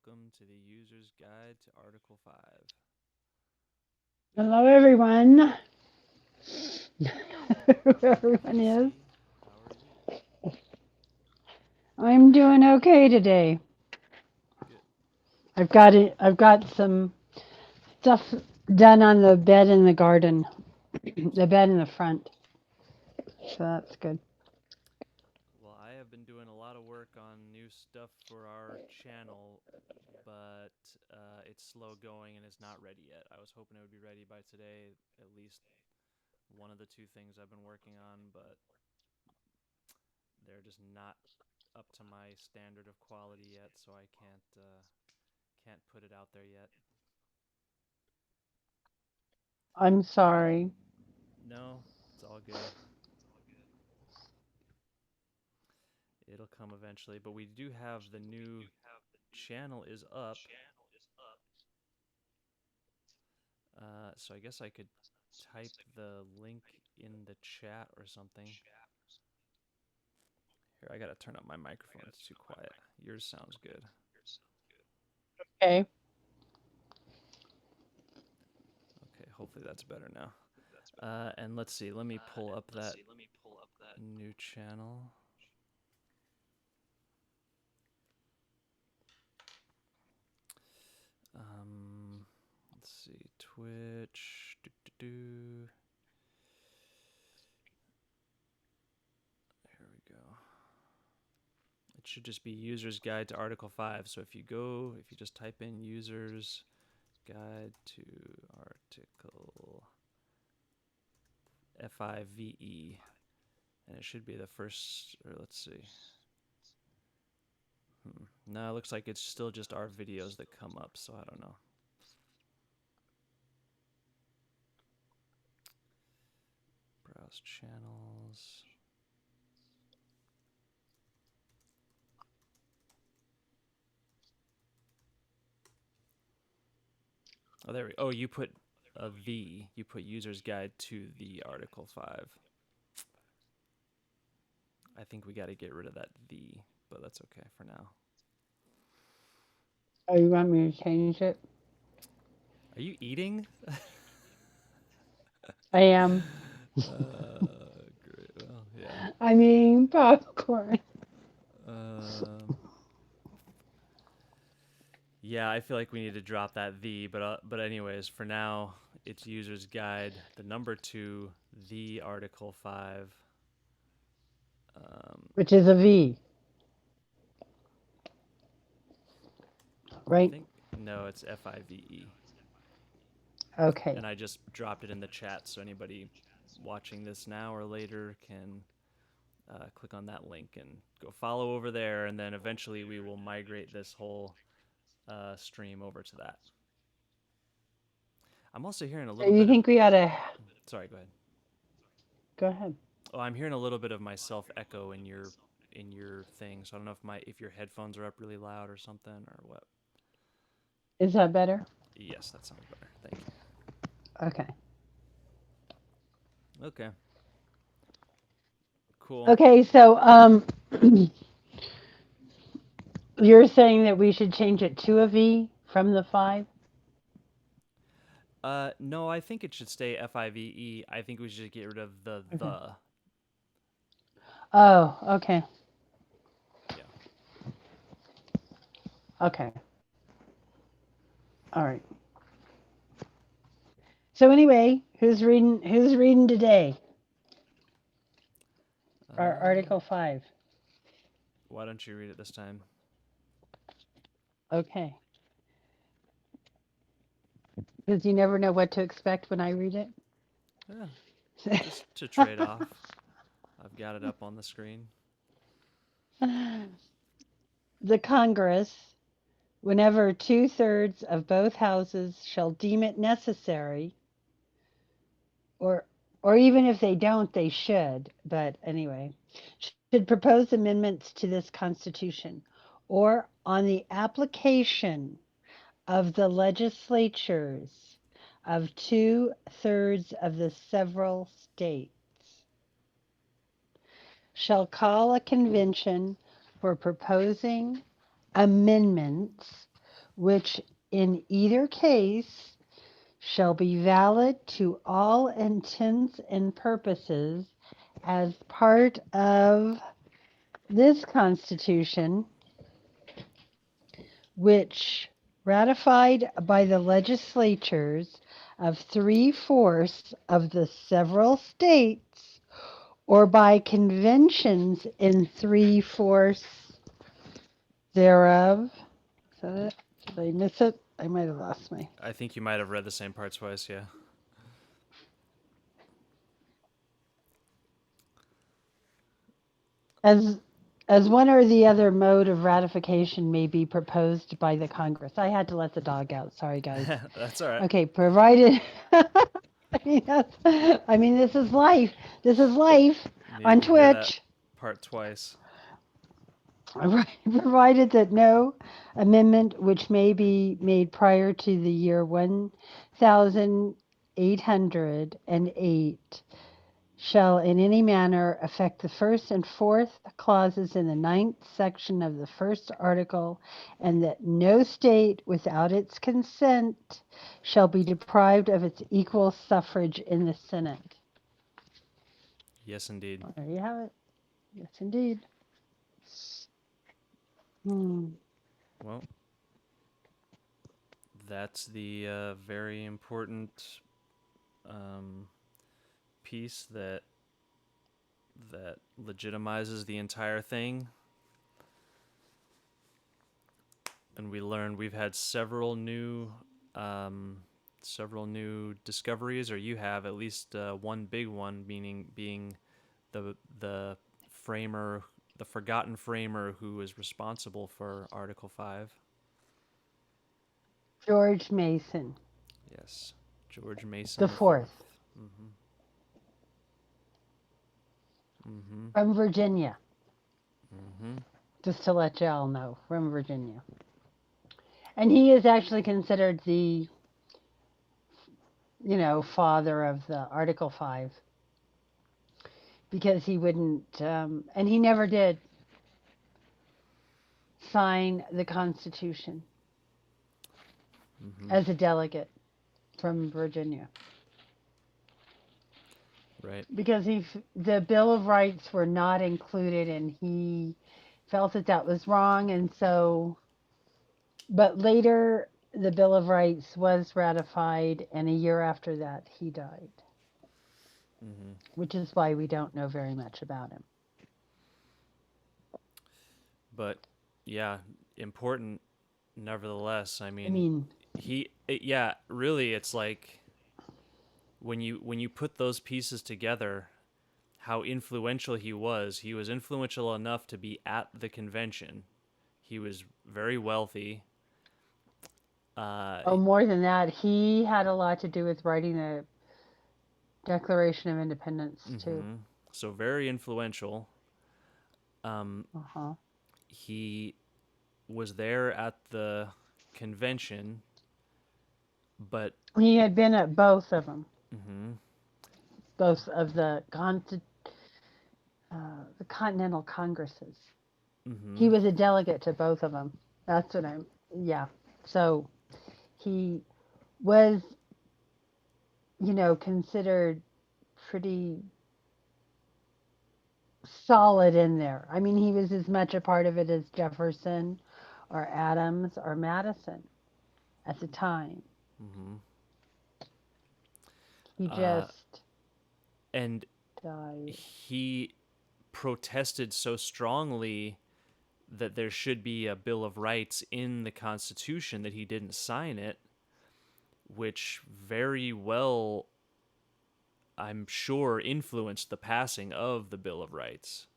welcome to the User's Guide to Article 5. Hello, everyone. Who everyone is. Casey, how are you? I'm doing okay today. Good. I've got some stuff done on the bed in the garden, the bed in the front. So that's good. Well, I have been doing a lot of work on new stuff for our channel, but it's slow going and it's not ready yet. I was hoping it would be ready by today, at least one of the two things I've been working on, but they're just not up to my standard of quality yet, so I can't put it out there yet. I'm sorry. No, it's all good. It'll come eventually, but we do have the new channel is up. So I guess I could type the link in the chat or something. Here, I gotta turn up my microphone. It's too quiet. Yours sounds good. Okay. Okay, hopefully that's better now. And let's see. Let me pull up that new channel. Let's see. Twitch. Here we go. It should just be User's Guide to Article 5. So if you just type in User's Guide to Article FIVE, and it should be the first, or let's see. No, it looks like it's still just our videos that come up, so I don't know. Browse channels. Oh, there we go. Oh, you put a V. You put User's Guide to the Article 5. I think we got to get rid of that V, but that's okay for now. Oh, you want me to change it? Are you eating? I am. Great. Well, yeah. I'm eating popcorn. Yeah, I feel like we need to drop that V, but anyways, for now, it's User's Guide, the number 2, the Article 5. Which is a V. Right? I think, no, it's FIVE. Okay. And I just dropped it in the chat, so anybody watching this now or later can click on that link and go follow over there, and then eventually we will migrate this whole stream over to that. I'm also hearing a So little you bit of... think we ought to... Sorry, go ahead. Go ahead. Oh, I'm hearing a little bit of myself echo in your thing, so I don't know if your headphones are up really loud or something or what. Is that better? Yes, that sounds better. Thank you. Okay. Okay. Cool. Okay, so you're saying that we should change it to a V from the 5? No, I think it should stay FIVE. I think we should get rid of the Okay. the. Oh, okay. Yeah. Okay. All right. So anyway, who's reading today? Article 5. Why don't you read it this time? Okay. Because you never know what to expect when I read it. Yeah. Just to trade off. I've got it up on the screen. The Congress, whenever 2/3 of both houses shall deem it necessary, or even if they don't, they should, but anyway, should propose amendments to this Constitution, or on the application of the legislatures of 2/3 of the several states, shall call a convention for proposing amendments which in either case shall be valid to all intents and purposes as part of this Constitution, which ratified by the legislatures of 3/4 of the several states or by conventions in 3/4 thereof. Is that it? Did I miss it? I might have lost my. I think you might have read the same part twice, yeah. As one or the other mode of ratification may be proposed by the Congress. I had to let the dog out. Sorry, guys. That's all right. Okay, provided. I mean, this is life. This is life on Needed to hear that Twitch. part twice. Provided that no amendment which may be made prior to the year 1808 shall in any manner affect the first and fourth clauses in the 9th section of the first article, and that no state without its consent shall be deprived of its equal suffrage in the Senate. Yes, indeed. Well, there you have it. Yes, indeed. Well, that's the very important piece that legitimizes the entire thing. And we've had several new discoveries, or you have at least one big one, being the framer, the forgotten framer who is responsible for Article 5. George Mason. Yes, George Mason the fourth. From Virginia. Just to let y'all know, from Virginia. And he is actually considered the, father of the Article 5. Because he wouldn't, and he never did sign the Constitution as a delegate from Virginia. Right. Because the Bill of Rights were not included, and he felt that was wrong, and so, but later the Bill of Rights was ratified, and a year after that he died. Which is why we don't know very much about him. But yeah, important nevertheless. I mean really, it's like when you put those pieces together, how influential he was. He was influential enough to be at the convention. He was very wealthy. More than that, he had a lot to do with writing the Declaration of Independence too. So very influential. He was there at the convention, but he had been at both of them. Both of the Continental Congresses. He was a delegate to both of them. That's what So he was, considered pretty solid in there. I mean, he was as much a part of it as Jefferson or Adams or Madison at the time. He just and died. He protested so strongly that there should be a Bill of Rights in the Constitution that he didn't sign it, which very well, I'm sure, influenced the passing of the Bill of Rights.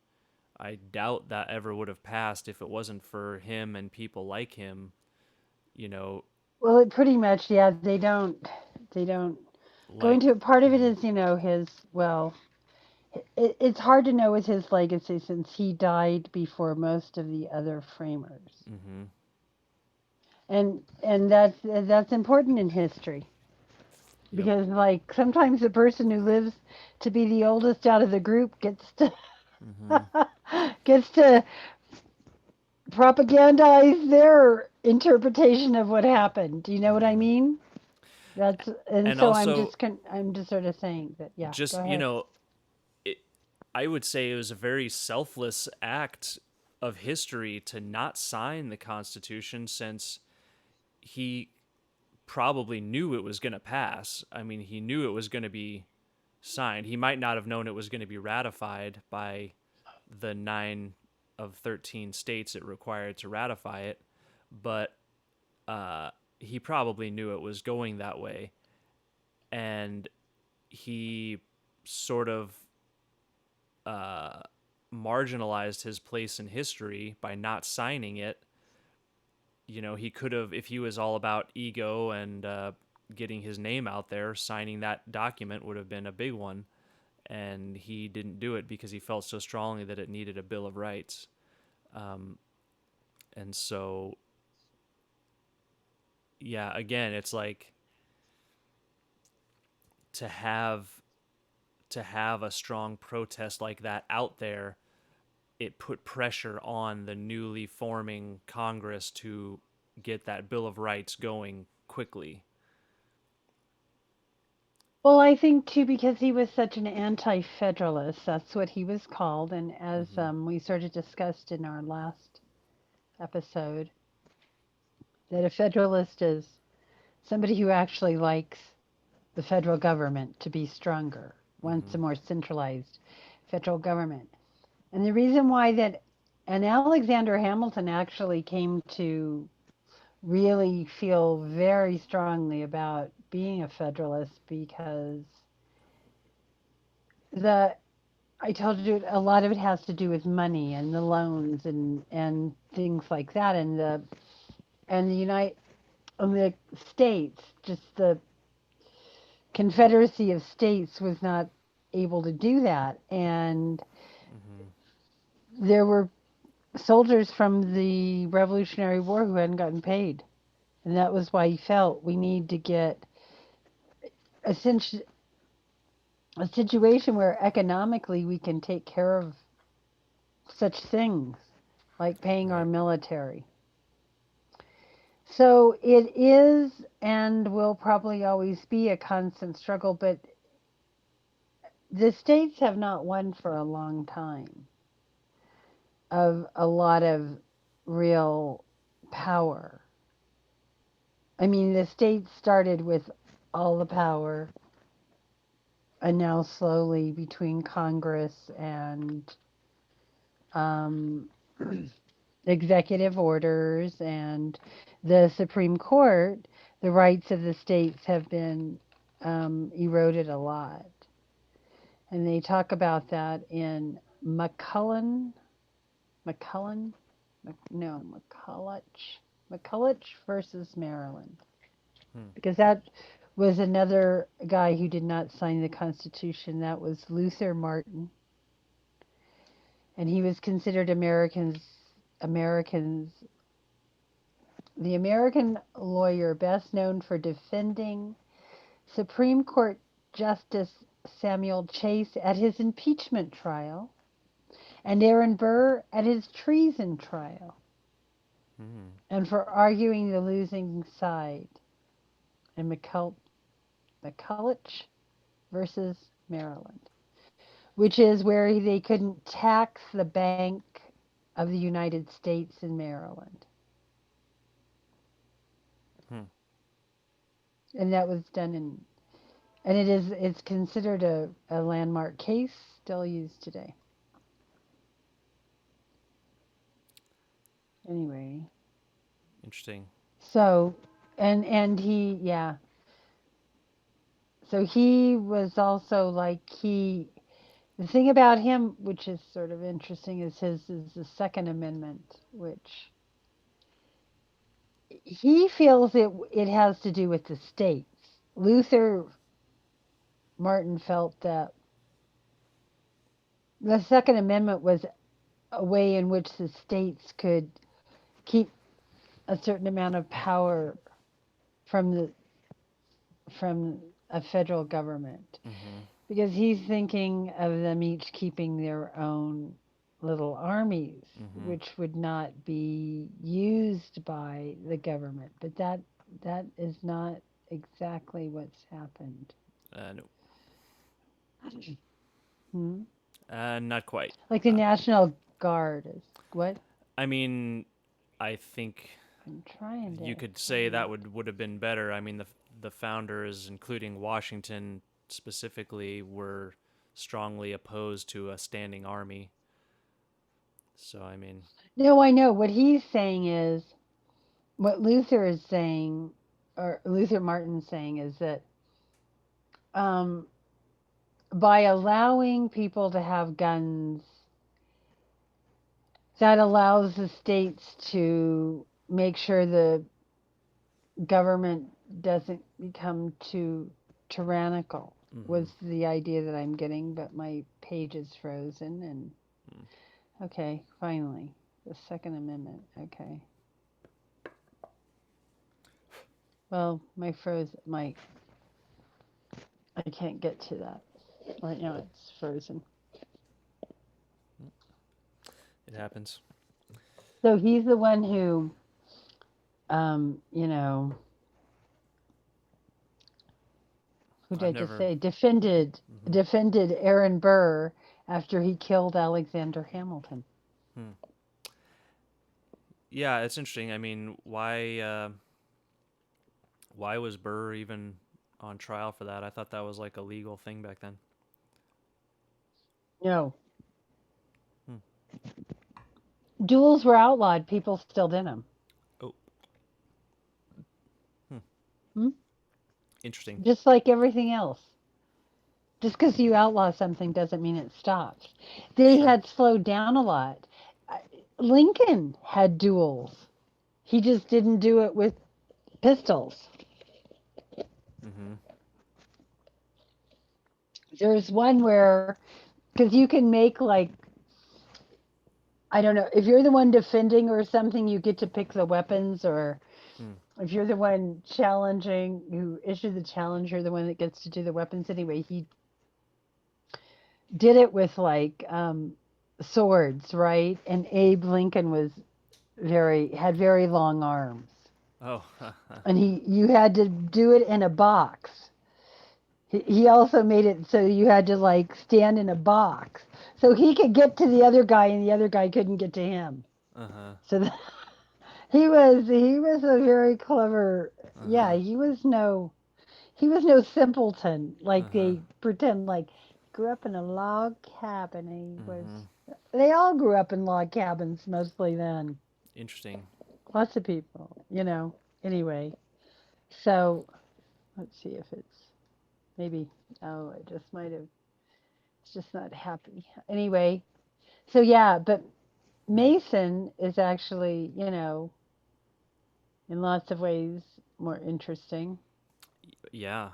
I doubt that ever would have passed if it wasn't for him and people like him, Well, it pretty much, they don't go into it. Part of it is, it's hard to know with his legacy since he died before most of the other framers. And that's important in history. Because sometimes the person who lives to be the oldest out of the group gets to gets to propagandize their interpretation of what happened. Do you know what I mean? That's and And so I'm also, just I'm just sort of saying that. Yeah, go just, ahead. it, I would say it was a very selfless act of history to not sign the Constitution, since he probably knew it was going to pass. I mean, he knew it was going to be signed. He might not have known it was going to be ratified by the 9 of 13 states it required to ratify it, but he probably knew it was going that way. And he sort of uh, marginalized his place in history by not signing it. He could have, if he was all about ego and getting his name out there, signing that document would have been a big one. And he didn't do it because he felt so strongly that it needed a Bill of Rights. And so, yeah, again, it's like to have a strong protest like that out there, it put pressure on the newly forming Congress to get that Bill of Rights going quickly. Well, I think too because he was such an anti-federalist. That's what he was called, and as Mm-hmm. we sort of discussed in our last episode, that a federalist is somebody who actually likes the federal government to be stronger, wants Mm-hmm. a more centralized federal government. And the reason why that, and Alexander Hamilton actually came to really feel very strongly about being a federalist because the I told you a lot of it has to do with money and the loans and things like that and the states, just the Confederacy of States was not able to do that, and Mm-hmm. there were soldiers from the Revolutionary War who hadn't gotten paid, and that was why he felt we need to get a, a situation where economically we can take care of such things like paying our Right. military. So it is and will probably always be a constant struggle, but the states have not won for a long time of a lot of real power. I mean, the states started with all the power, and now slowly between Congress and um, executive orders and the Supreme Court, the rights of the states have been eroded a lot. And they talk about that in McCulloch, no, McCulloch versus Maryland. Hmm. Because that was another guy who did not sign the Constitution. That was Luther Martin. And he was considered Americans the American lawyer best known for defending Supreme Court Justice Samuel Chase at his impeachment trial and Aaron Burr at his treason trial, Hmm. and for arguing the losing side in McCulloch versus Maryland, which is where they couldn't tax the Bank of the United States in Maryland. Hmm. And that was done in, and it's considered a landmark case still used today. Anyway, Interesting. so and he yeah, so he was also like the thing about him which is sort of interesting is his is the Second Amendment, which he feels it has to do with the states. Luther Martin felt that the Second Amendment was a way in which the states could keep a certain amount of power from the from a federal government Mm-hmm. because he's thinking of them each keeping their own. little armies, Mm-hmm. which would not be used by the government. But that is not exactly what's happened. No. Hmm? Not quite. Like the National Guard is what? I mean, I think I'm trying you to could say find that it. would have been better. I mean, the founders, including Washington specifically, were strongly opposed to a standing army. So I mean, No, I know. What he's saying is, what Luther is saying, or Luther Martin's saying, is that um, by allowing people to have guns, that allows the states to make sure the government doesn't become too tyrannical, mm-hmm. was the idea that I'm getting, but my page is frozen. And okay, finally, the Second Amendment. Okay. Well, I can't get to that. Right now it's frozen. It happens. So he's the one who, who did I've I just never. say? Defended Mm-hmm. defended Aaron Burr after he killed Alexander Hamilton. Hmm. Yeah, it's interesting. I mean, why was Burr even on trial for that? I thought that was like a legal thing back then. No. Hmm. Duels were outlawed. People still did them. Oh. Hmm. Hmm? Interesting. Just like everything else. Just because you outlaw something doesn't mean it stops. They Sure. had slowed down a lot. Lincoln had duels. He just didn't do it with pistols. Mm-hmm. There's one where, because you can make like, I don't know, if you're the one defending or something, you get to pick the weapons, or Hmm. if you're the one challenging, you issue the challenge, you're the one that gets to do the weapons anyway. He did it with like swords, right? And Abe Lincoln had very long arms, Oh. and you had to do it in a box. He also made it so you had to like stand in a box so he could get to the other guy and the other guy couldn't get to him. Uh-huh. So he was a very clever. Yeah, Uh-huh. he was no simpleton like Uh-huh. they pretend. Like grew up in a log cabin. He was. Mm-hmm. They all grew up in log cabins mostly then. Interesting. Lots of people. Anyway, so let's see if it's maybe. Oh, it just might have. It's just not happy. Anyway, so yeah, but Hmm. Mason is actually, in lots of ways more interesting. Yeah.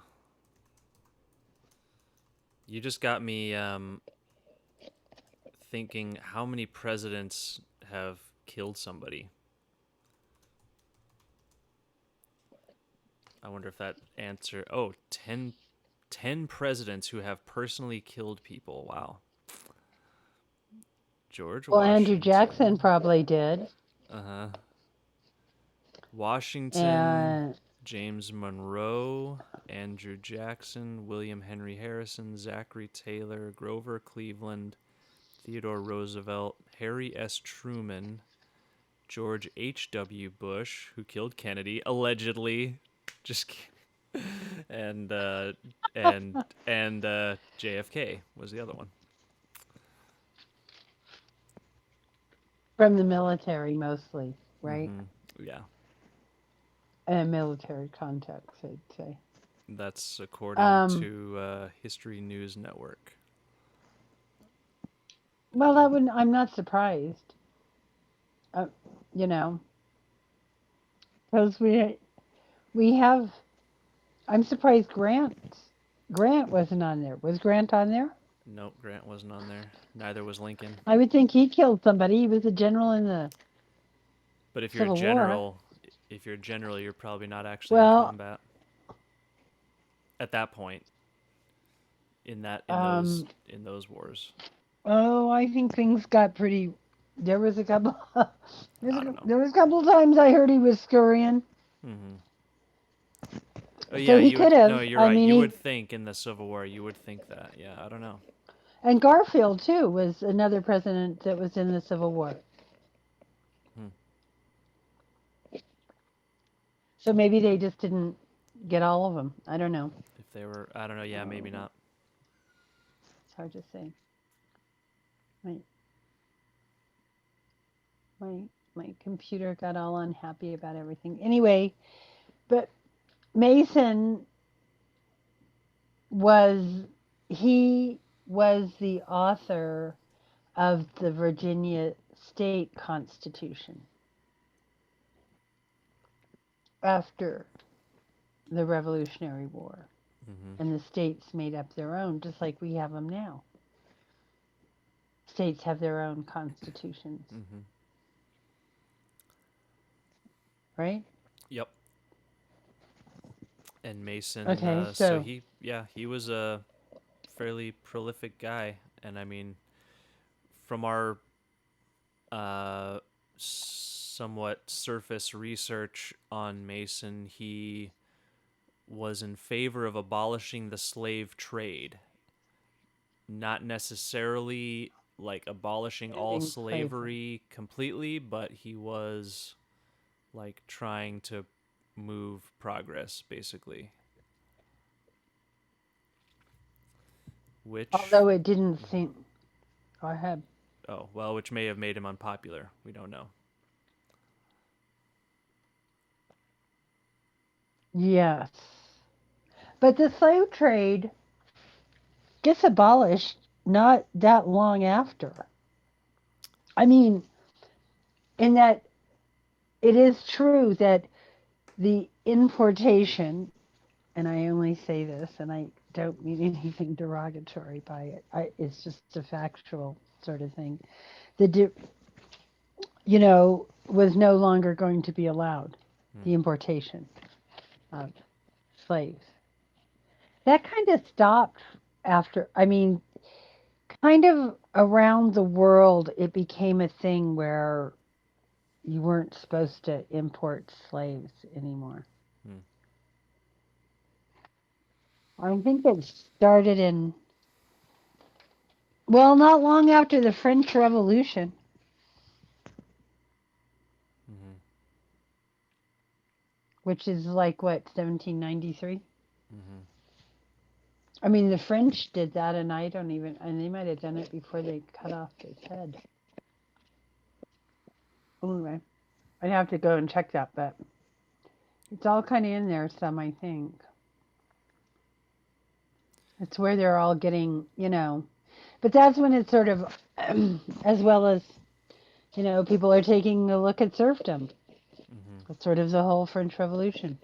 You just got me thinking how many presidents have killed somebody. I wonder if that answer. Oh, 10 presidents who have personally killed people. Wow. George Well, Andrew Jackson Washington. probably did. Uh-huh. Washington, And James Monroe, Andrew Jackson, William Henry Harrison, Zachary Taylor, Grover Cleveland, Theodore Roosevelt, Harry S. Truman, George H.W. Bush, who killed Kennedy, allegedly. Just kidding. And JFK was the other one. from the military mostly, right? Mm-hmm. Yeah, In a military context, I'd say. that's according Um, to History News Network. well, I'm not surprised. Uh, you know, because we have. I'm surprised Grant wasn't on there. Was Grant on there? Nope, Grant wasn't on there. Neither was Lincoln. I would think he killed somebody. He was a general in the But if you're a Civil War. general, you're probably not actually in Well, combat at that point. In um, those wars. Oh, I think things got pretty. There was a couple. I don't know. There was a couple times I heard he was scurrying. Mm-hmm. Oh So yeah, he you could would. No, have. you're I right. mean, You would he think in the Civil War, you would think that. Yeah, I don't know. and Garfield too was another president that was in the Civil War. Hmm. So maybe they just didn't get all of them. I don't know. If they were, I don't know. Yeah, maybe not. It's hard to say. My my my computer got all unhappy about everything. Anyway, but Mason was he was the author of the Virginia state constitution after the Revolutionary War. Mm-hmm. And the states made up their own, just like we have them now. States have their own constitutions, Mm-hmm. right? Yep. And Mason, Okay, so so he was a fairly prolific guy, and I mean, from our somewhat surface research on Mason, he was in favor of abolishing the slave trade, not necessarily like abolishing all ending slavery. slavery completely, but he was like trying to move progress basically, which Although it didn't seem. Go ahead. oh well, which may have made him unpopular. We don't know. Yes. But the slave trade gets abolished not that long after. I mean, in that it is true that the importation, and I only say this, and I don't mean anything derogatory by it, it's just a factual sort of thing, the, was no longer going to be allowed, Hmm. the importation of slaves. That kind of stopped after, I mean, kind of around the world, it became a thing where you weren't supposed to import slaves anymore. Hmm. I think it started in, well, not long after the French Revolution, Hmm. which is like what, 1793? Hmm. I mean, the French did that, and I don't even, and they might have done it before they cut off his head. Anyway, I'd have to go and check that, but it's all kind of in there, some, I think. It's where they're all getting. But that's when it's sort of, as well as, people are taking a look at serfdom. Hmm. That's sort of the whole French Revolution.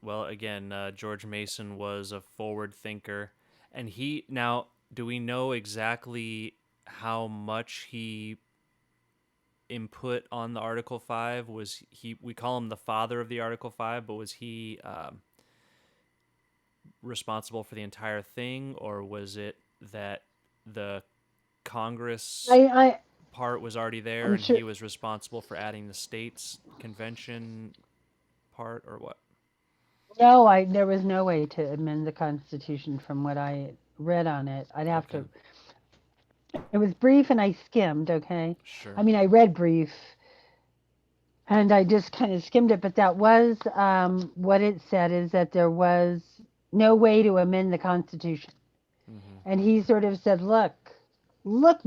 Well, again, George Mason was a forward thinker, and now, do we know exactly how much he input on the Article 5? Was he, we call him the father of the Article 5, but was he responsible for the entire thing, or was it that the Congress I part was already there I'm and sure. he was responsible for adding the states convention part, or what? No, there was no way to amend the Constitution from what I read on it. I'd have Okay, to. It was brief, and I skimmed. Okay, I sure. mean, I read brief, and I just kind of skimmed it. But that was what it said, is that there was no way to amend the Constitution, Mm-hmm. and he sort of said, "Look,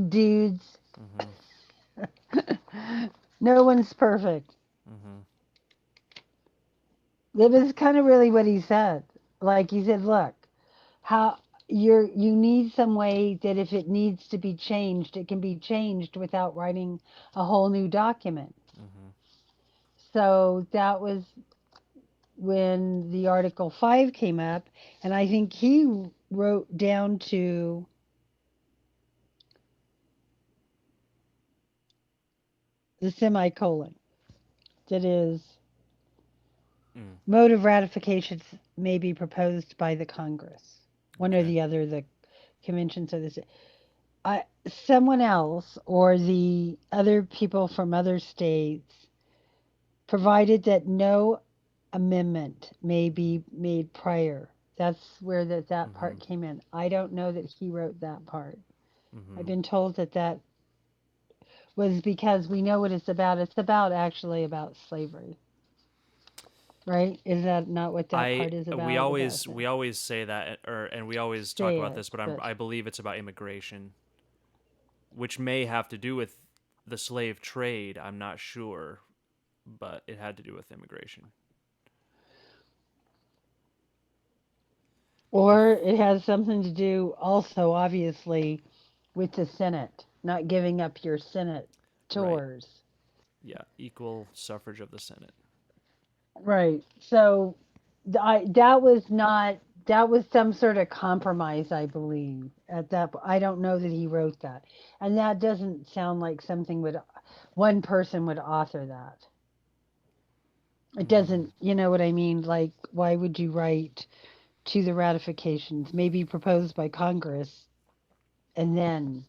dudes, Mm-hmm. no one's perfect." Mm-hmm. That was kind of really what he said. Like he said, "Look, how you need some way that if it needs to be changed, it can be changed without writing a whole new document." Mm-hmm. So that was when the Article 5 came up, and I think he wrote down to the semicolon, that is, Mm. mode of ratifications may be proposed by the Congress, one or Okay. the other, the conventions of this. Someone else or the other people from other states, provided that no amendment may be made prior. That's where that Mm-hmm. part came in. I don't know that he wrote that part. I've Mm-hmm. been told that was because we know what it's about. It's about actually about slavery, right? Is that not what that I part is we about? About always we always say that, or and we always talk say about it, this, but but I believe it's about immigration, which may have to do with the slave trade. I'm not sure, but it had to do with immigration. The or it has something to do also obviously with the Senate, not giving up your Senate right, tours. yeah, equal suffrage of the Senate. Right. So that was not, that was some sort of compromise, I believe. At that I don't know that he wrote that. And that doesn't sound like something would one person would author that. It Mm-hmm. doesn't, you know what I mean? Like why would you write to the ratifications maybe proposed by Congress and then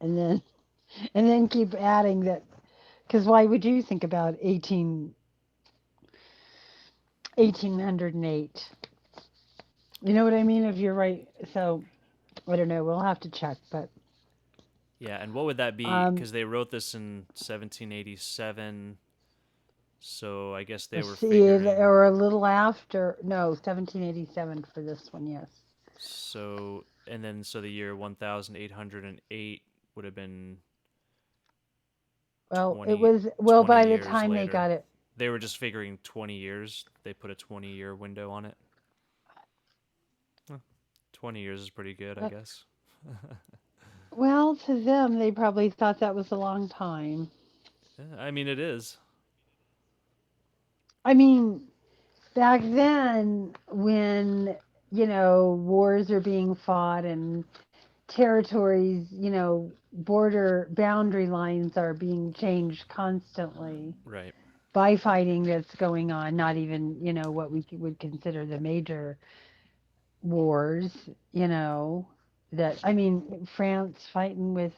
and then and then keep adding that, cuz why would you think about 1808? You know what I mean? If you're right. So I don't know. We'll have to check, but Yeah, and what would that be? um, Because they wrote this in 1787, so I guess they let's were see, figuring. or a little after. No, 1787 for this one. Yes. So and then so the year 1808 would have been Well, it 20 was well 20 by the years time they later. got it. They were just figuring 20 years. They put a 20-year window on it. Huh, 20 years is pretty good, I uh, guess. Well, to them, they probably thought that was a long time. Yeah, I mean, it is. I mean, back then, when wars are being fought and territories, border boundary lines are being changed constantly Right. by fighting that's going on, not even, what we would consider the major wars, that, I mean, France fighting with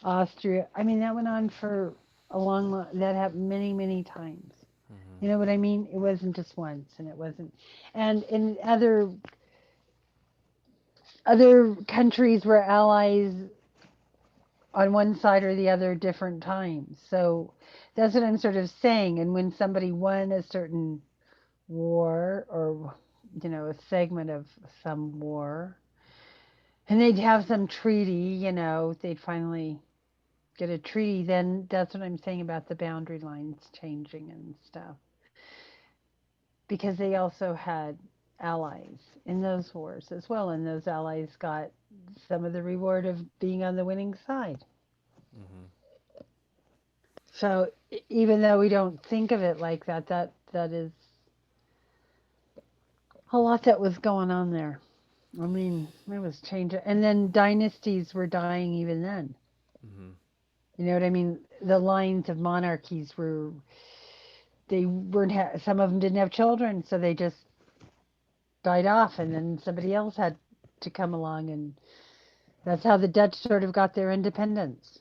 Austria. I mean, that went on for a that happened many, many times. Mm-hmm. You know what I mean? It wasn't just once, and it wasn't. And in other countries were allies on one side or the other different times. So that's what I'm sort of saying. And when somebody won a certain war or, a segment of some war, and they'd have some treaty, they'd finally get a treaty, then that's what I'm saying about the boundary lines changing and stuff. Because they also had allies in those wars as well, and those allies got some of the reward of being on the winning side. Mm-hmm. So even though we don't think of it like that, that is a lot that was going on there. I mean, it was changing, and then dynasties were dying even then. Mm-hmm. You know what I mean? The lines of monarchies they weren't some of them didn't have children, so they just died off, and then somebody else had to come along, and that's how the Dutch sort of got their independence.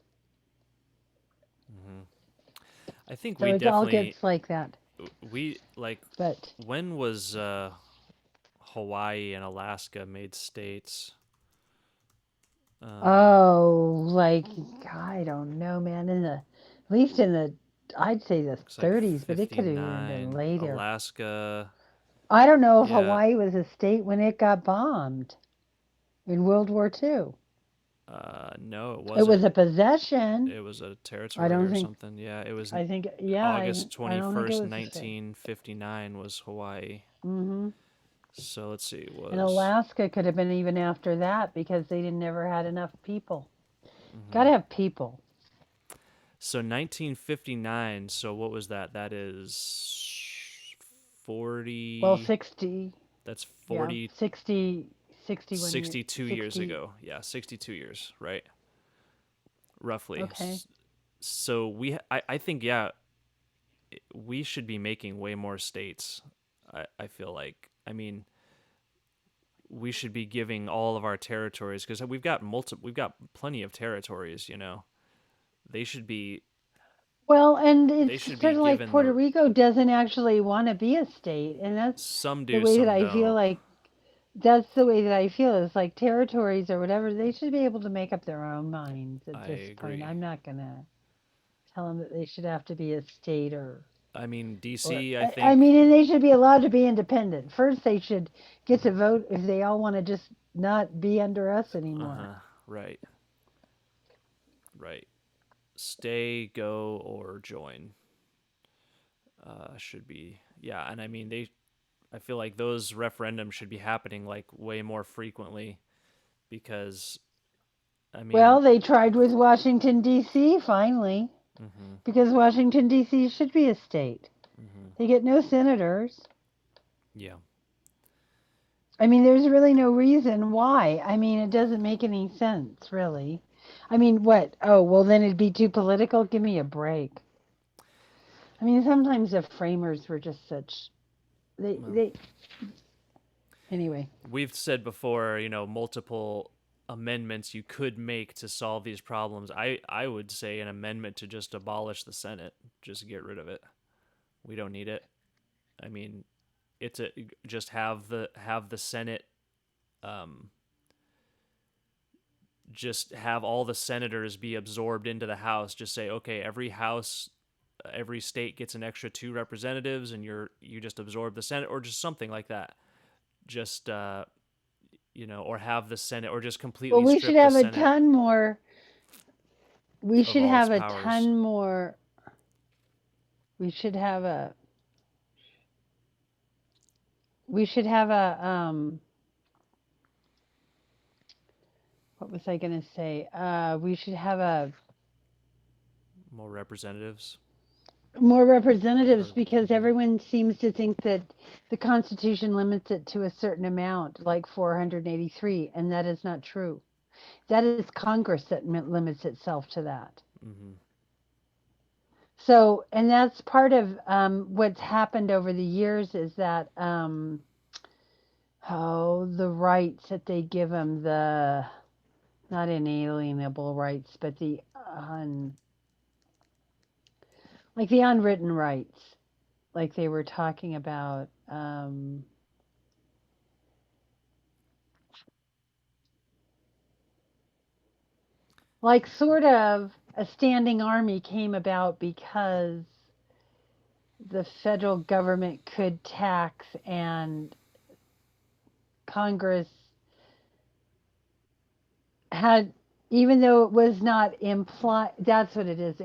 Mm-hmm. I think So we it all definitely gets like that. we like But when was Hawaii and Alaska made states? Um, oh, like I don't know, man. At least in the, I'd say the looks like 30s, but it could have even been 59. later. Alaska, I don't know if yeah, Hawaii was a state when it got bombed in World War II. no, it It was wasn't. a possession. It was a I territory don't or think. something. Yeah, it was I think. Yeah. August I don't think it 21st, was a state. 1959 was Hawaii. Hmm. So let's see, it And was. Alaska could have been even after that because they didn't never had enough people. Got Hmm. to have people. So 1959, so what was that? That is Well, 40, 60. that's Yeah, 40, 60. 61 years. 62 years 60. ago. Yeah, 62 years, right? Roughly. Okay. So I think, yeah, we should be making way more states. I feel like. I mean, we should be giving all of our territories, because we've got plenty of territories. They should be Well, and they it's should be sort of like given Puerto Rico doesn't actually want to be a state, and that's some the do, way that some I feel don't. like that's the way that I feel is like territories or whatever, they should be able to make up their own minds at I this point. agree. I'm not gonna tell them that they should have to be a state I mean, or DC, I I think. mean, and they should be allowed to be independent. First, they should get to vote if they all want to just not be under us Uh anymore. huh. Right. Right. Stay, go, or join. Should be, yeah. And I mean, I feel like those referendums should be happening like way more frequently, because I Well, mean, they tried with Washington D.C. finally mm-hmm, because Washington D.C. should be a state. mm-hmm, They get no senators. yeah. I mean, there's really no reason why. I mean, it doesn't make any sense, really. I mean, what? Oh, well, then it'd be too political? Give me a break. I mean, sometimes the framers were just such. Well, They. Anyway. we've said before, multiple amendments you could make to solve these problems. I would say an amendment to just abolish the Senate, just get rid of it. We don't need it. I mean, it's a just have the Senate, um, just have all the senators be absorbed into the House. Just say, okay, every state gets an extra 2 representatives, and you just absorb the Senate, or just something like that. Just or have the Senate, or just Well, completely we should strip the have a Senate ton more. We of should all its have a powers. ton more. We should have a. We should have a. What was I going to say? We should have a More representatives. more representatives Or, because everyone seems to think that the Constitution limits it to a certain amount, like 483, and that is not true. That is Congress that limits itself to that. mm-hmm, So, and that's part of what's happened over the years is that the rights that they give them, the not inalienable rights, but the unwritten rights, like they were talking about. Like sort of a standing army came about because the federal government could tax and Congress had, even though it was not implied, that's what it is,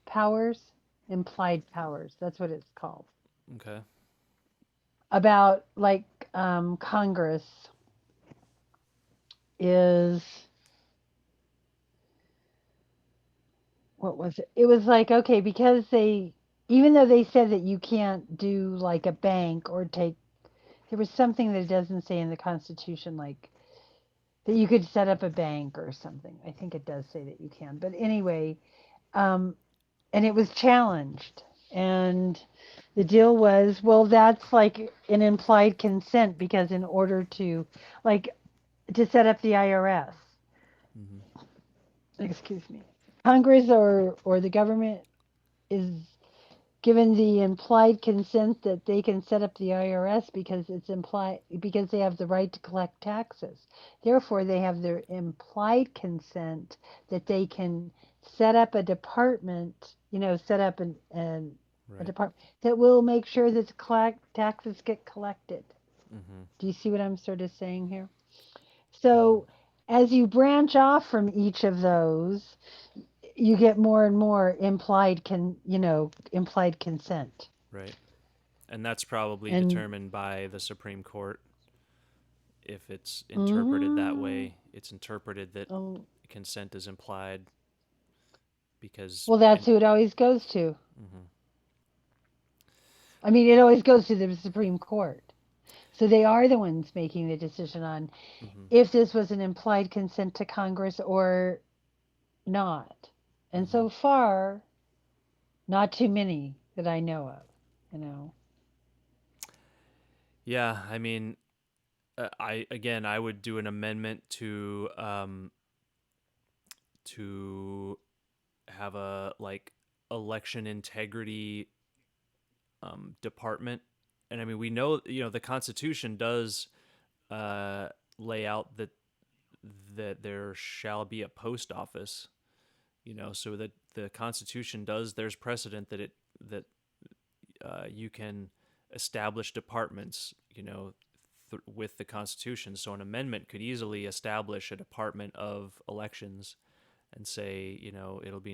powers, implied powers, that's what it's called. okay. About like Congress is, what was it? It was like, okay, because even though they said that you can't do like a bank or take, there was something that it doesn't say in the Constitution, like that you could set up a bank or something. I think it does say that you can. But anyway, um, and it was challenged. And the deal was, well, that's like an implied consent because in order to, like, to set up the IRS, Mm-hmm, excuse me, Congress or the government is given the implied consent that they can set up the IRS because it's implied because they have the right to collect taxes. Therefore, they have their implied consent that they can set up a department, set up a right. department that will make sure that taxes get collected. Mm-hmm, Do you see what I'm sort of saying here? mm-hmm, So, as you branch off from each of those, you get more and more implied consent. right. And that's probably And determined by the Supreme Court. If it's interpreted that mm, way, it's interpreted that oh, consent is implied, because well, that's who it always goes to. mm-hmm, I mean, it always goes to the Supreme Court. So they are the ones making the decision on mm-hmm, if this was an implied consent to Congress or not. And mm-hmm. so far, not too many that I know of. Yeah, I mean, I would do an amendment to have a like election integrity department. And I mean, we know, the Constitution does lay out that there shall be a post office, so that the Constitution does, there's precedent that you can establish departments, with the Constitution. So an amendment could easily establish a department of elections and say, it'll be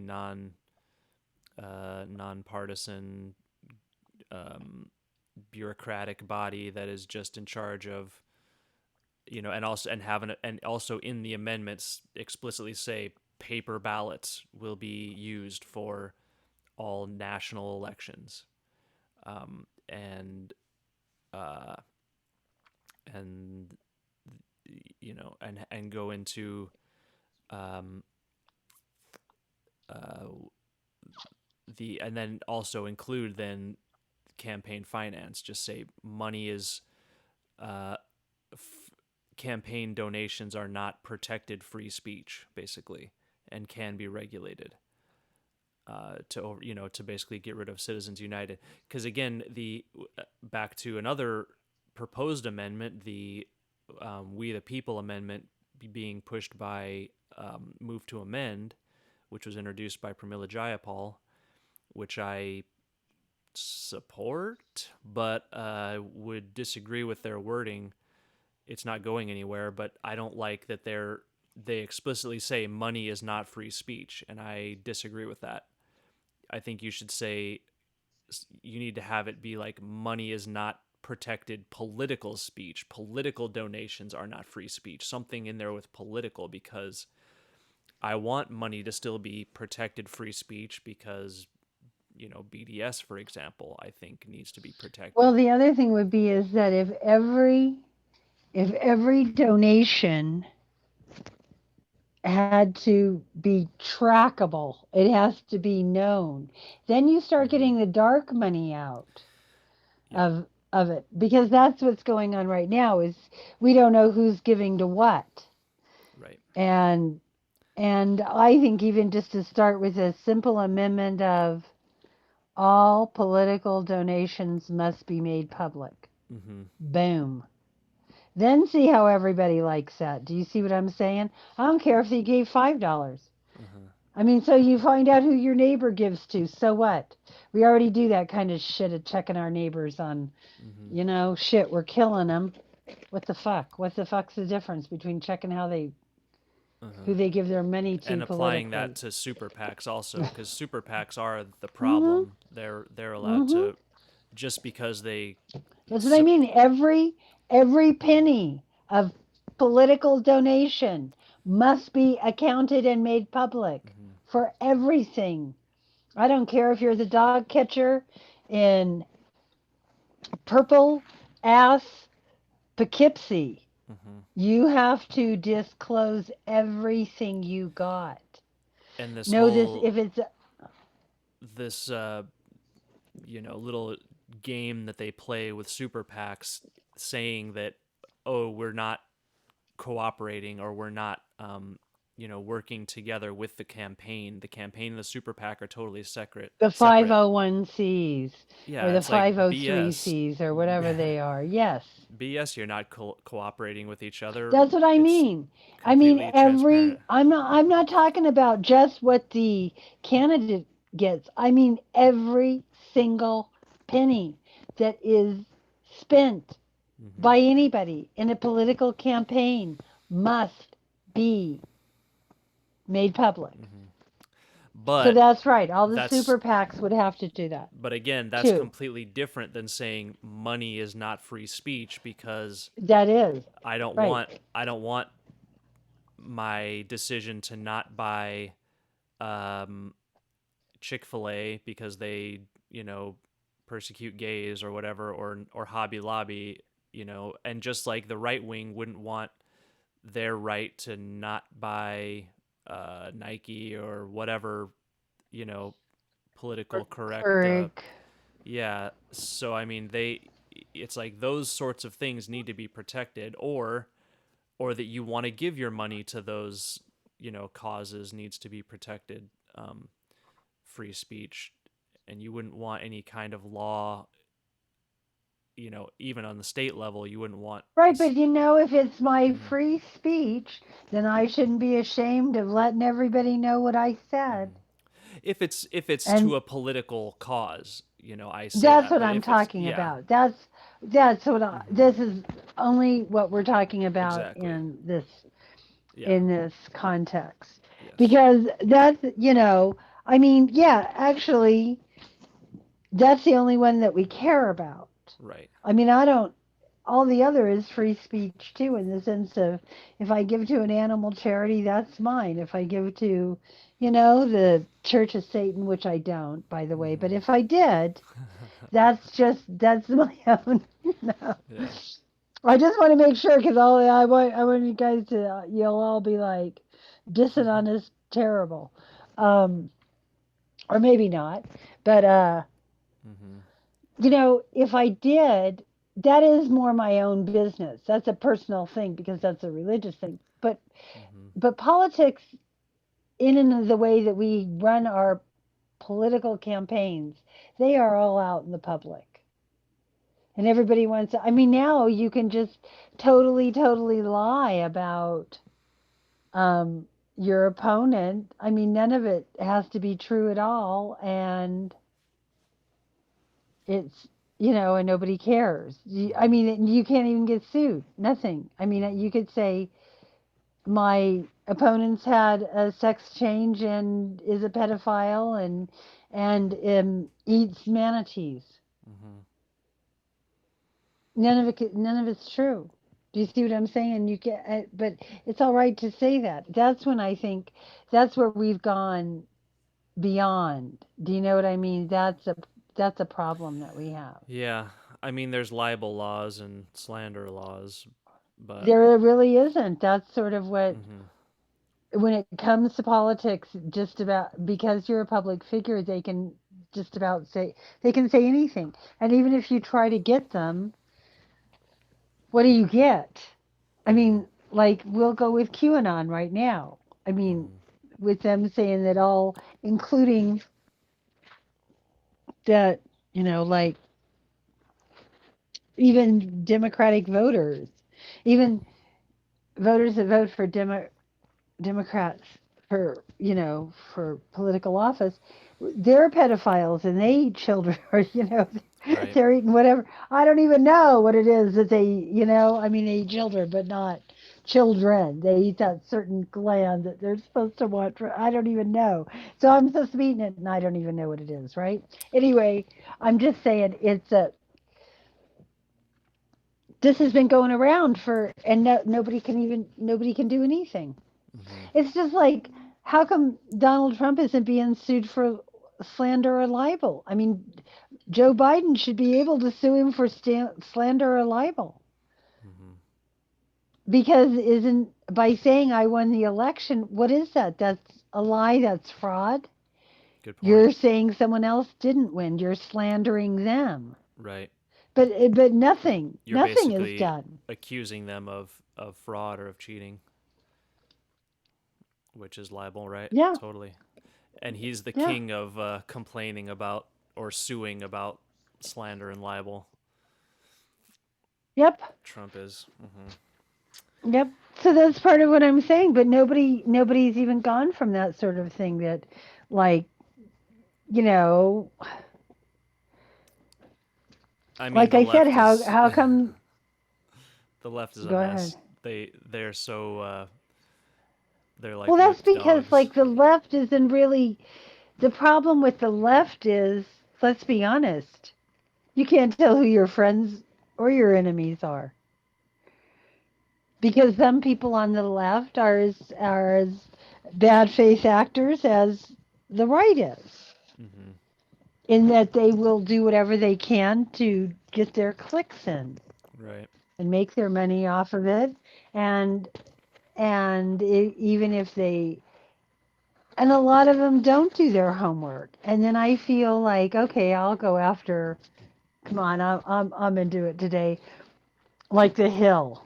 nonpartisan, bureaucratic body that is just in charge of, and also in the amendments explicitly say paper ballots will be used for all national elections, and uh, and and go into um, uh, and then also include then campaign finance. Just say money is uh, campaign donations are not protected free speech, basically, and can be regulated. To basically get rid of Citizens United, because again, the back to another proposed amendment, the We the People amendment being pushed by Move to Amend, which was introduced by Pramila Jayapal, which I support, but would disagree with their wording. It's not going anywhere, but I don't like that they explicitly say money is not free speech, and I disagree with that. I think you should say, you need to have it be like, money is not protected political speech. Political donations are not free speech. Something in there with political, because I want money to still be protected free speech, because BDS, for example, I think needs to be protected. Well, the other thing would be is that if every donation had to be trackable, it has to be known. Then you start getting the dark money out Yeah. of it, because that's what's going on right now is we don't know who's giving to what. Right. And I think even just to start with a simple amendment of all political donations must be made public. Mm-hmm. Boom. Then see how everybody likes that. Do you see what I'm saying? I don't care if they gave $5. Uh-huh. I mean, so you find out who your neighbor gives to. So what? We already do that kind of shit of checking our neighbors on, Mm-hmm. shit, we're killing them. What the fuck? What the fuck's the difference between checking Uh-huh. who they give their money to And applying that politically? to super PACs also, because super PACs are the Mhm. problem. They're allowed Mhm. to, just because they That's what I sup- mean. Every penny of political donation must be accounted and made public Mhm. for everything. I don't care if you're the dog catcher in purple ass Poughkeepsie. Mhm. You have to disclose everything you got. And this Know this whole if it's this little game that they play with super PACs, saying that, oh, we're not cooperating, or we're not working together with the campaign. The campaign and the super PAC are totally the separate. 501Cs or Yeah, the it's like BS.503Cs or whatever they are. Yes. BS, you're not cooperating with each other. That's what I It's mean. I mean, completely transparent. I'm not talking about just what the candidate gets. I mean every single penny that is spent Hmm. by anybody in a political campaign must be made public. Hmm. So But that's right. All the that's super PACs would have to do that but again, that's too. completely different than saying money is not free speech, because That is I don't right. want I don't want my decision to not buy um, Chick-fil-A because they, persecute gays or whatever, or Hobby Lobby, and just like the right wing wouldn't want their right to not buy Nike or whatever, you know, political correct. Correct. Yeah. So I mean, it's like those sorts of things need to be protected, or that you want to give your money to those, causes needs to be protected. Free speech, and you wouldn't want any kind of law, even on the state level, you wouldn't want Right, but if it's my free speech, then I shouldn't be ashamed of letting everybody know what I said. if it's to And a political cause, I say that's that. what But I'm if it's, talking yeah, about. That's what this is only what we're talking about exactly, yeah, in this context. yes, Because that's, I mean, yeah, actually that's the only one that we care about. right, I mean, I don't all the other is free speech too, in the sense of if I give to an animal charity, that's mine. If I give to, the Church of Satan, which I don't, by the way, but if I did, that's my own. No. yeah, I just want to make sure because I want you guys to you'll all be like dissing on this terrible, um, or maybe not, but if I did, that is more my own business. That's a personal thing because that's a religious thing. But politics, in and of the way that we run our political campaigns, they are all out in the public, and everybody wants. I mean, now you can just totally lie about um, your opponent. I mean, none of it has to be true at all, and it's and nobody cares. I mean, you can't even get sued. Nothing. I mean, you could say my opponent's had a sex change and is a pedophile and eats manatees. None of it's true. Do you see what I'm saying? And but it's all right to say that. That's when I think that's where we've gone beyond. Do you know what I mean? That's a problem that we have. yeah. I mean, there's libel laws and slander laws, but There really isn't. That's sort of what, mm-hmm, when it comes to politics, just about because you're a public figure, they can just about say anything. And even if you try to get them, what do you get? I mean, like we'll go with QAnon right now. I mean, with them saying that all, including that, like even Democratic voters, even voters that vote for Democrats for for political office, they're pedophiles and they eat children, or right, they're eating whatever. I don't even know what it is that they I mean, they eat children, but not children. They eat that certain gland that they're supposed to want. I don't even know. So I'm supposed to be eating it, and I don't even know what it is. Right? Anyway, I'm just saying it's a. This has been going around and nobody can do anything. It's just like, how come Donald Trump isn't being sued for slander or libel? I mean, Joe Biden should be able to sue him for slander or libel because isn't by saying I won the election, what is that? That's a lie. That's fraud. good point. You're saying someone else didn't win. You're slandering them. Right. But You're nothing is basically done. accusing them of fraud or of cheating, which is libel, right? Yeah, Totally. And he's the yeah, king of complaining about or suing about slander and libel. yep. Trump is. Yep. So that's part of what I'm saying, but nobody's even gone from that sort of thing that, like, you know, I mean, like the I said, left is how come the left is a go ahead. mess. They're so they're Well, like that's whipped because dogs. like the left isn't really the problem with the left is, let's be honest, you can't tell who your friends or your enemies are. Because some people on the left are as bad faith actors as the right is. In that they will do whatever they can to get their clicks in Right. and make their money off of it, and even if they, and a lot of them don't do their homework, and then I feel like, okay, I'll go after Come on, I'm into it today. Like The Hill,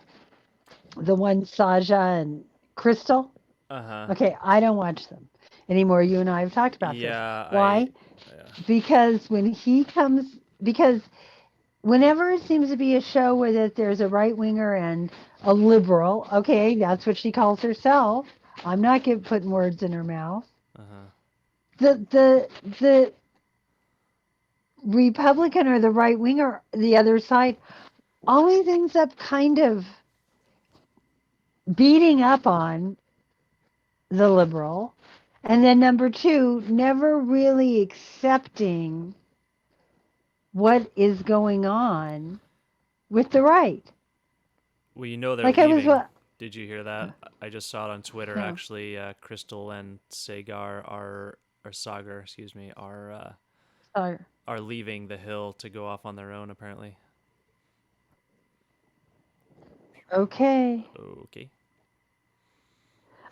the one Saja and Crystal. Uh-huh. Okay, I don't watch them anymore. You and I have talked about this. Yeah, Why? yeah. Because when he comes, because whenever it seems to be a show where that there's a right winger and a liberal, okay, that's what she calls herself. I'm not putting words in her mouth. Uh-huh. The Republican or the right winger, the other side, always ends up kind of beating up on the liberal, and then number two, never really accepting what is going on with the right. Well, you know they're Like I was leaving. what? Did you hear that? I just saw it on Twitter. No, Actually, Crystal and Sagar are, or Sagar, excuse me, sorry. are leaving the Hill to go off on their own. Apparently. Okay. Okay.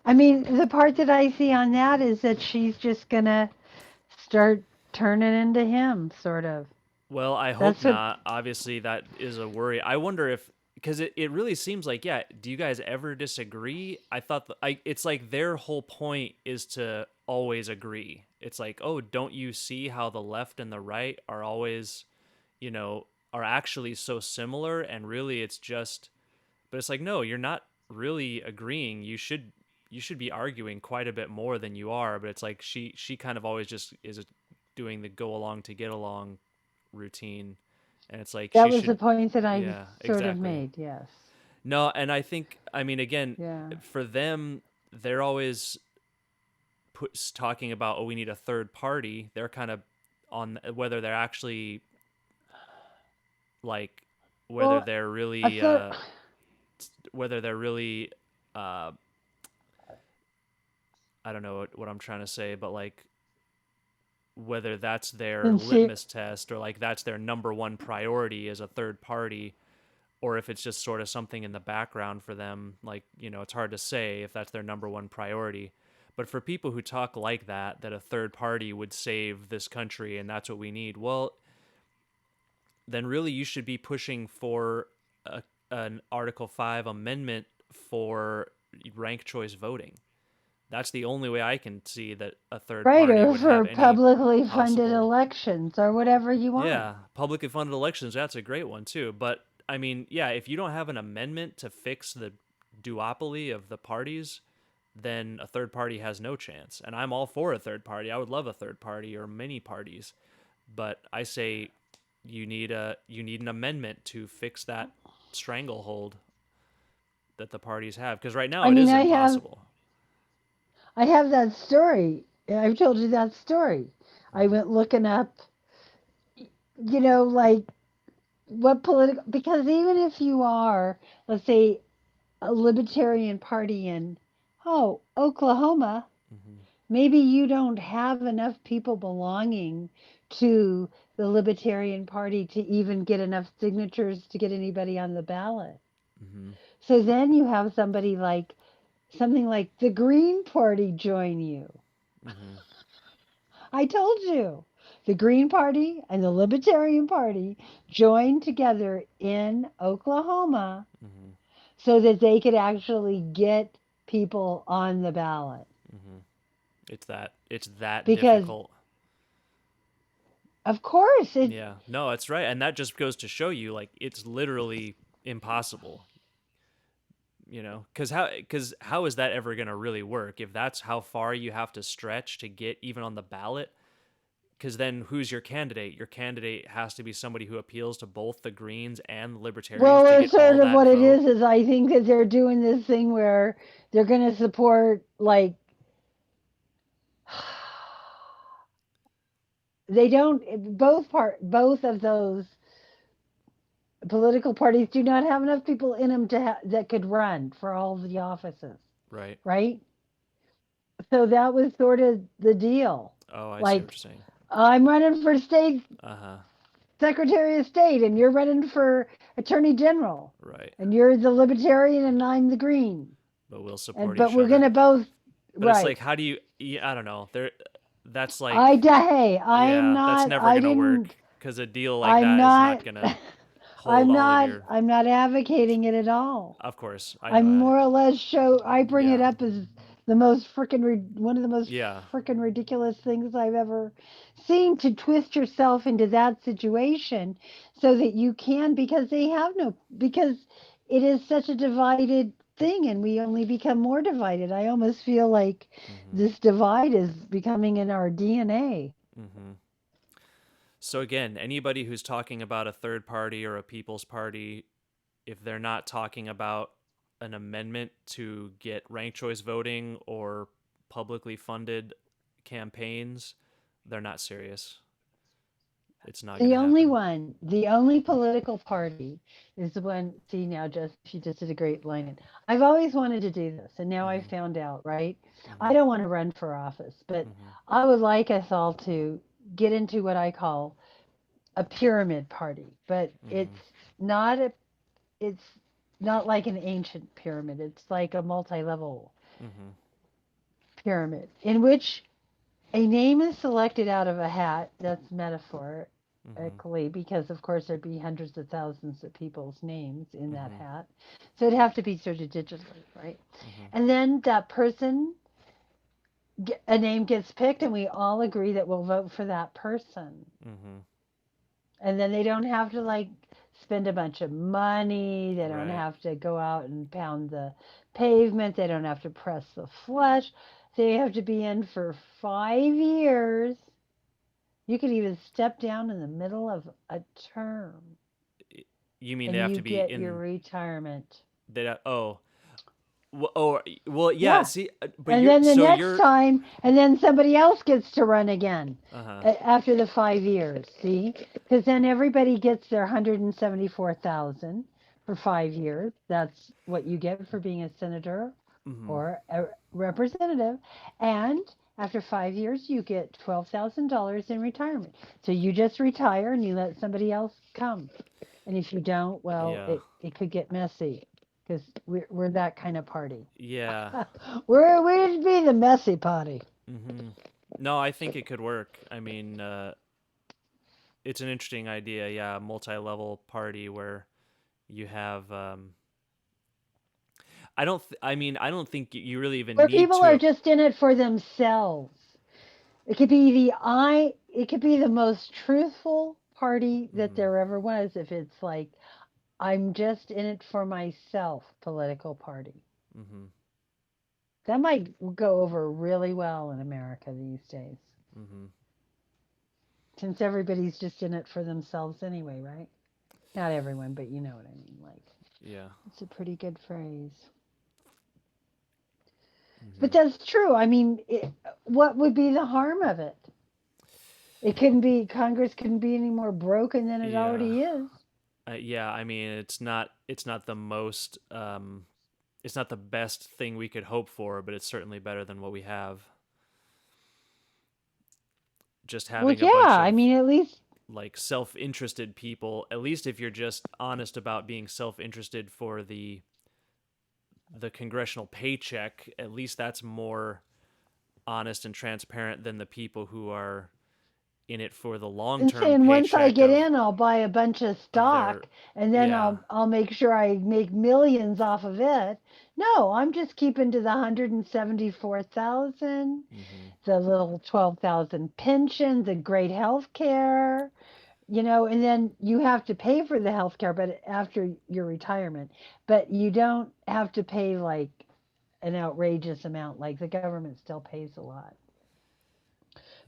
I mean, the part that I see on that is that she's just gonna start turning into him, sort of. Well, I hope That's what. not. Obviously, that is a worry. I wonder if, because it really seems like, yeah, do you guys ever disagree? I thought, it's like their whole point is to always agree. It's like, oh, don't you see how the left and the right are always, are actually so similar? And really, it's just, but it's like, no, you're not really agreeing. You should be arguing quite a bit more than you are. But it's like she kind of always just is doing the go along to get along routine, and it's like That she was the should. point that I Yeah, sort of exactly. made. Yes. No, and I think, I mean, again, Yeah. for them, they're always talking about, oh, we need a third party. They're kind of on whether they're actually, like, whether Well, they're a really third. whether they're really uh I don't know what I'm trying to say, but like whether that's their Sincere. litmus test, or like that's their number one priority as a third party, or if it's just sort of something in the background for them. Like, it's hard to say if that's their number one priority. But for people who talk like that a third party would save this country and that's what we need, well, then really you should be pushing for an Article 5 amendment for ranked choice voting. That's the only way I can see that a third Right, party or would have for any publicly funded possible. elections or whatever you want. Yeah, publicly funded elections, that's a great one too. But I mean, yeah, if you don't have an amendment to fix the duopoly of the parties, then a third party has no chance. And I'm all for a third party. I would love a third party or many parties. But I say you need an amendment to fix that stranglehold that the parties have, because right now I it mean, is impossible. I have that story. I've told you that story. I Mm-hmm. went looking up, like what political, because even if you are, let's say, a Libertarian Party in, Oklahoma, Mm-hmm. maybe you don't have enough people belonging to the Libertarian Party to even get enough signatures to get anybody on the ballot. Mm-hmm. So then you have something like the Green Party join you. Mm-hmm. I told you. The Green Party and the Libertarian Party joined together in Oklahoma Mm-hmm. so that they could actually get people on the ballot. Mm-hmm. It's that Because, difficult. of course, Yeah, no, that's right, and that just goes to show you, like, it's literally impossible. Because how is that ever going to really work if that's how far you have to stretch to get even on the ballot? Because then who's your candidate? Your candidate has to be somebody who appeals to both the Greens and the Libertarians well, to it's get sort all of that what it vote. is I think that they're doing this thing where they're going to support, like, they don't, both of those political parties do not have enough people in them that could run for all of the offices, Right. right? So that was sort of the deal. Oh, I see what Like, you're saying. I'm running for state Uh-huh. secretary of state, and you're running for attorney general, Right. and you're the libertarian, and I'm the green, But we'll and support but each we're other. gonna both But it's like, right. how do you, yeah, I don't know. That's like, Hey, I am yeah, that's not. never I going to work, didn't. because a deal like I'm that is not not gonna hold all of your. I'm not advocating it at all. Of course, I know I'm that. more or less I bring it Yeah, up as the most one of the most yeah. freaking ridiculous things I've ever seen, to twist yourself into that situation so that you can, because they have no, because it is such a divided thing and we only become more divided. I almost feel like Mhm, this divide is becoming in our DNA. mhm. So again, anybody who's talking about a third party or a people's party, if they're not talking about an amendment to get ranked choice voting or publicly funded campaigns, they're not serious. It's not going to happen. The only political party is the one. See, now, she just did a great line. I've always wanted to do this, and now I Mhm, found out, right? I mhm, don't want to run for office, but mhm, I would like us all to get into what I call a pyramid party. But mhm, not a, it's not like an ancient pyramid. It's like a multi-level mhm, pyramid in which a name is selected out of a hat. That's mhm, metaphorically, because of course there'd be hundreds of thousands of people's names in that mhm, hat. So it'd have to be sort of digitally, right? mhm, And then that person, a name gets picked, and we all agree that we'll vote for that person. mhm. And then they don't have to like spend a bunch of money. They don't Right. have to go out and pound the pavement. They don't have to press the flesh. They have to be in for 5 years. You could even step down in the middle of a term You mean they and have you to be get your in retirement. that? Oh, oh, well, yeah. Yeah. See, but And you're then the so next you're. time, and then somebody else gets to run again Uh huh. after the 5 years. See? Because then everybody gets their 174,000 for 5 years. That's what you get for being a senator Mhm. or a representative. And after 5 years, you get $12,000 in retirement. So you just retire and you let somebody else come. And if you don't, well, Yeah. it could get messy because we're that kind of party. Yeah. We'd be the messy party. Mhm. No, I think it could work. I mean, it's an interesting idea. Yeah, multi-level party where you have. I don't. I mean, I don't think you really even Where need people are to. just in it for themselves. It could be it could be the most truthful party that Mhm. there ever was if it's like, I'm just in it for myself political party. Mhm. That might go over really well in America these days, Mhm. since everybody's just in it for themselves anyway, right? Not everyone, but you know what I mean. Like, Yeah. it's a pretty good phrase. But Mhm. that's true. I mean, what would be the harm of it? It couldn't be, Congress couldn't be any more broken than it Yeah. already is. Yeah. I mean, it's not. It's not the most. It's not the best thing we could hope for, but it's certainly better than what we have. Just Well, having a yeah, bunch I of mean, at least, like self-interested people, at least if you're just honest about being self-interested for the congressional paycheck, at least that's more honest and transparent than the people who are in it for the and long-term saying once I paycheck get in, I'll buy a bunch of of their stock and then yeah. I'll make sure I make millions off of it. No, I'm just keeping to the 174,000, Mhm. the little 12,000 pension, the great health care, and then you have to pay for the health care, but after your retirement, but you don't have to pay like an outrageous amount. Like the government still pays a lot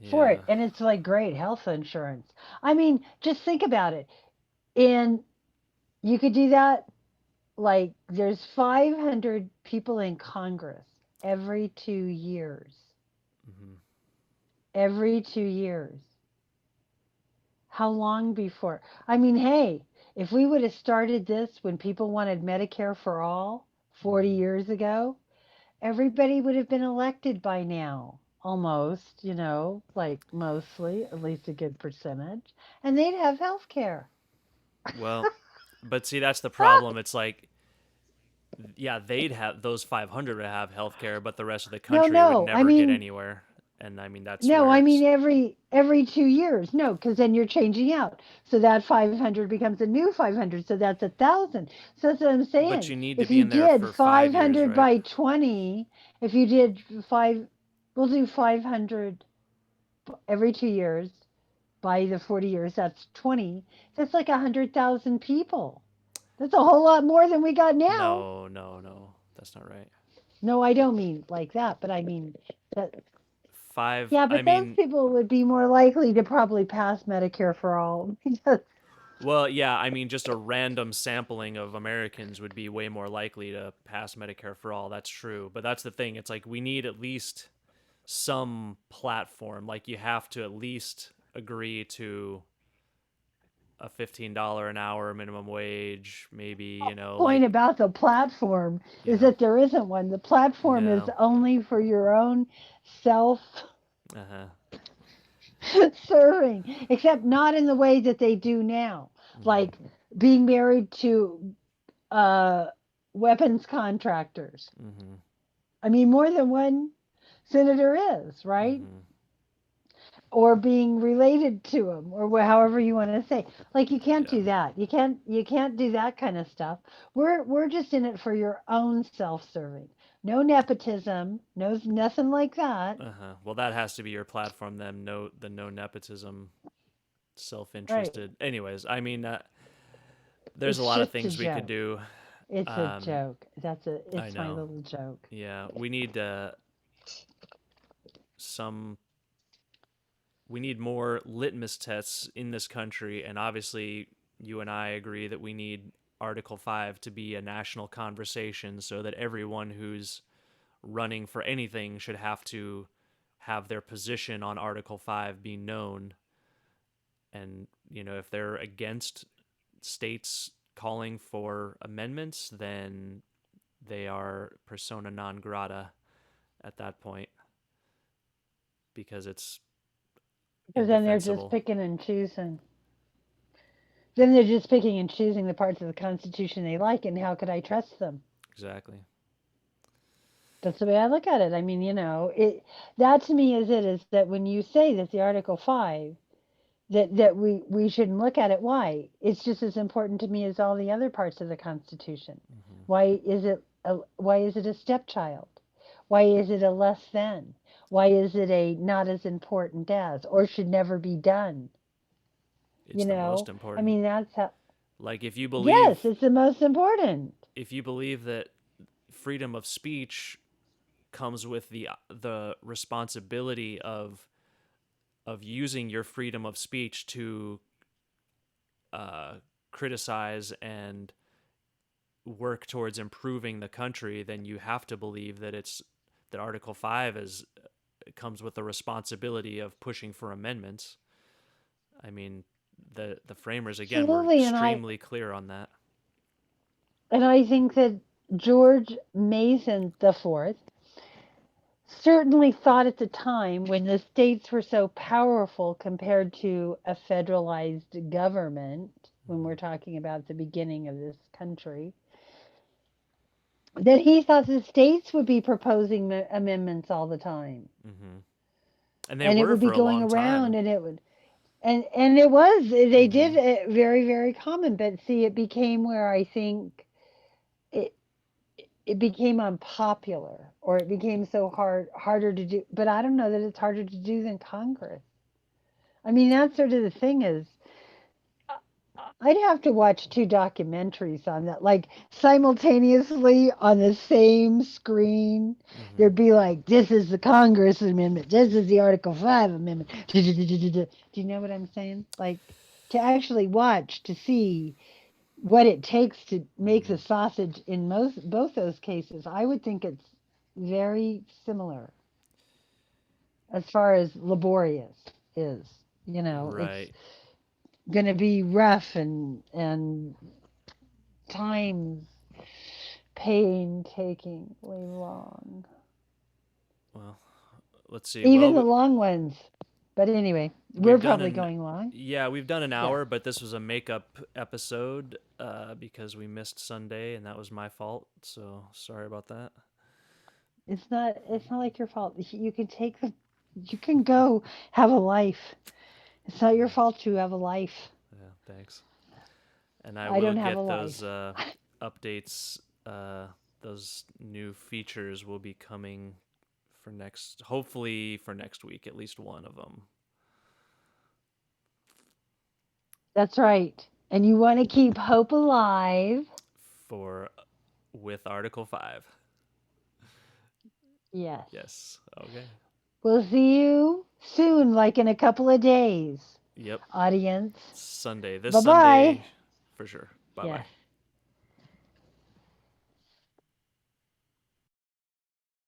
for Yeah. it, and it's like great health insurance. I mean, just think about it. And you could do that, like there's 500 people in Congress every 2 years. Mhm. Every 2 years. How long before? I mean, hey, if we would have started this when people wanted Medicare for all 40 Mhm. years ago, everybody would have been elected by now. Almost, like mostly, at least a good percentage, and they'd have health care. Well, but see that's the problem. It's like yeah, they'd have those 500 would have healthcare, but the rest of the No, country would no. I never get mean, anywhere. And I mean, that's No, where I mean it's. every 2 years. No, because then you're changing out. So that 500 becomes a new 500. So that's 1,000. So that's what I'm But saying. you need to If be you in there did for 5 years, 500 right? by 20, if you did we'll do 500 every 2 years by the 40 years. That's 20. That's like 100,000 people. That's a whole lot more than we got now. No, no, no. That's not right. No, I don't mean like that, but I mean that. Five. Yeah, I but those mean, people would be more likely to probably pass Medicare for all. Because well, yeah. I mean, just a random sampling of Americans would be way more likely to pass Medicare for all. That's true. But that's the thing. It's like we need at least some platform. Like you have to at least agree to a $15 an hour minimum wage, maybe, point about the platform is yeah, that there isn't one. The platform is no, only for your own self uh-huh, serving, except not in the way that they do now, mm-hmm, like being married to uh, weapons contractors. mm-hmm, I mean, more than one senator is, right? mm-hmm, Or being related to them, or however you want to say. Like you can't yeah, do that. You can't do that kind of stuff. We're just in it for your own self-serving. No nepotism, no nothing like that. uh-huh. Well, that has to be your platform then. No nepotism, Right. self-interested. Anyways, I mean, there's a It's lot of just a things we could joke. do. It's a Um, joke. I It's my know. little joke. Yeah, some we need more litmus tests in this country, and obviously, you and I agree that we need Article 5 to be a national conversation so that everyone who's running for anything should have to have their position on Article 5 be known. And, if they're against states calling for amendments, then they are persona non grata at that point because it's Because then they're just indefensible. picking and choosing. Then they're just picking and choosing the parts of the Constitution they like, and how could I trust them? Exactly. That's the way I look at it. I mean, it that to me is that when you say that the Article 5 that we shouldn't look at it, why? It's just as important to me as all the other parts of the Constitution. Hmm. Why is it a stepchild? Why is it a less than? Why is it a not as important as or should never be done? It's You the most know? I important. mean, that's how. Like Yes, it's the most important. if you believe that freedom of speech comes with the responsibility of using your freedom of speech to uh, criticize and work towards improving the country, then you have to believe that Article 5 is comes with the responsibility of pushing for amendments. I mean, the framers again were Absolutely, and I extremely clear on that. and I think that George Mason the Fourth certainly thought at the time when the states were so powerful compared to a federalized government, when we're talking about the beginning of this country, that he thought the states would be proposing amendments all the time. Hmm. And they And it were would be for a going long around time. and it would and it was they Hmm. did it very very common, but see it became where I think it it became unpopular or it became so harder to do, but I don't know that it's harder to do than Congress. I mean, that's sort of the thing is, I'd have to watch two documentaries on that, like simultaneously on the same screen. Hmm. There'd be like, this is the Congress amendment, this is the Article 5 amendment. Do you know what I'm saying? Like, to actually watch to see what it takes to make the Hmm. sausage in both those cases, I would think it's very similar as far as laborious is. It's Right. going to be rough and times painstakingly long. Well, let's see. Even the long ones. But anyway, we're We've done probably an going long. yeah, we've done an Yeah. hour, but this was a makeup episode because we missed Sunday, and that was my fault. So sorry about that. It's not like your fault. You can take You can go have a life. It's not your Yeah. fault you have a life. Yeah, thanks. And I I will don't have a get those life. updates. Those new features will be coming for hopefully for next week, at least one of them. That's right. And you want to keep hope alive. For with Article 5. Yes. Yes. Okay. We'll see you soon, like in a couple of days, Yep. audience. Sunday. This Bye bye. Sunday for sure. Bye bye. Yes.